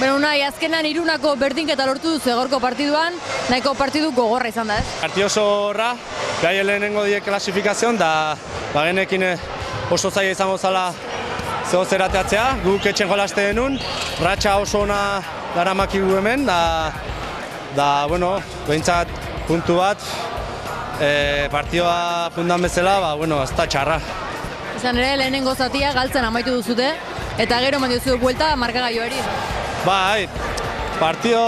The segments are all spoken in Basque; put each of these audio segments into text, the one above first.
Bueno, Unai, azkenan Irunako berdinketa lortu duzu gaurko partiduan, nahiko partidu gogorra izan da, ez? Partido oso horra, gai lehenengo die klasifikazion, da genekin oso zaila izango zala zehoz erateatzea, guk etxen jolaste denun, ratxa oso ona daramakigu hemen, bueno, behintzat puntu bat, partioa puntan bezala, ez da txarra. Izan ere, lehenengo zatia galtzen amaitu duzute, eta gero eman diozu buelta markagailuari. Bai, partio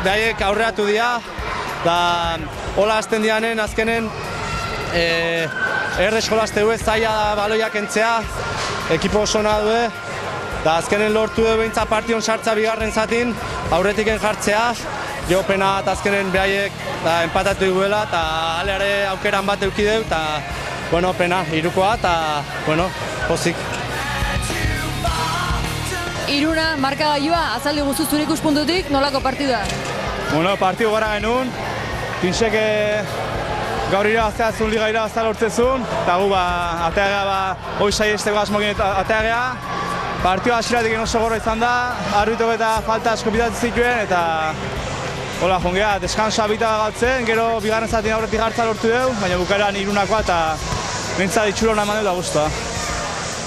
behaiek aurreatu dira, da hola hasten dianen azkenen errez jolaste du zaila baloiak entzea, ekipo oso na du, da azkenen lortu du behintzat partion sartza bigarren zatin, aurretiken jartzea, jo pena eta azkenen behaiek empatatu diguela, eta aleare aukeran bat eukideu, eta bueno, pena, irukoa, eta bueno, pozik. Iruna, markagailua, azaldi guztu zure ikuspuntutik, nolako partidua? Bueno, partidu gara genuen, Pinsek gaur irabaztea zuen liga irabaztea lortzezun, eta gu ateagea hoi saiesteko asmokin ateagea. Partioa hasieratik oso gorra izan da, arbitrok eta falta asko bitatzen zituen, eta hola, jongea, deskansa bita galtzen, gero bigarren zatin aurretik hartza lortu dugu, baina bukaeran Irunakoa eta nintzat itxurona eman dut da guztua.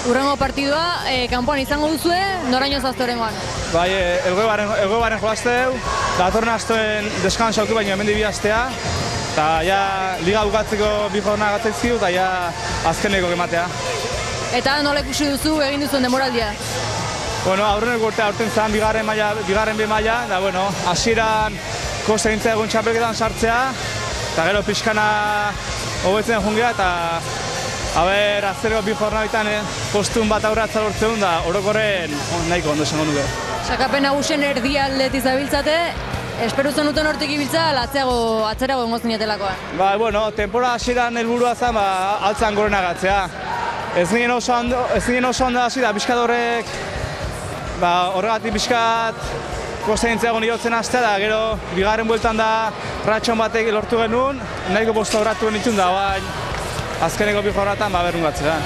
Urrengo partidua, kanpoan izango duzue, noraino zazte horrengoan? Bai, elgoebaren jolazte dugu, datorren astuen deskansa auki baina hemen bi astea, eta ja liga bukatzeko bi jorna gatzaizkidu, eta ja azkeneko ematea. Eta nola ikusi duzu egin duzuen demoraldia? Bueno, aurreneko urtea aurten zen bigarren B maila, da bueno, hasieran koste gintzea egun txapelketan sartzea, eta gero pixkana hobetzen jungea, eta aztereko bi jorna bitan postun bat aurratza lortzeun, da orokorren nahiko ondo esango nuke. Sakapen nagusien erdialdetiz zabiltzate, espero zenuten hortik ibiltza, atzerago gongo zinetelakoa. Ba, bueno, temporada hasieran helburua zen, altzan gorena gatzea. Ez ginen oso ondo hasi da, pixkat horrek, horregatik pixkat koste gintzea egon irotzen hastea, da gero bigarren bueltan da ratxon batek lortu genuen, nahiko postu aurratu genitun da, azkeneko bi jorratan berrun gatzera.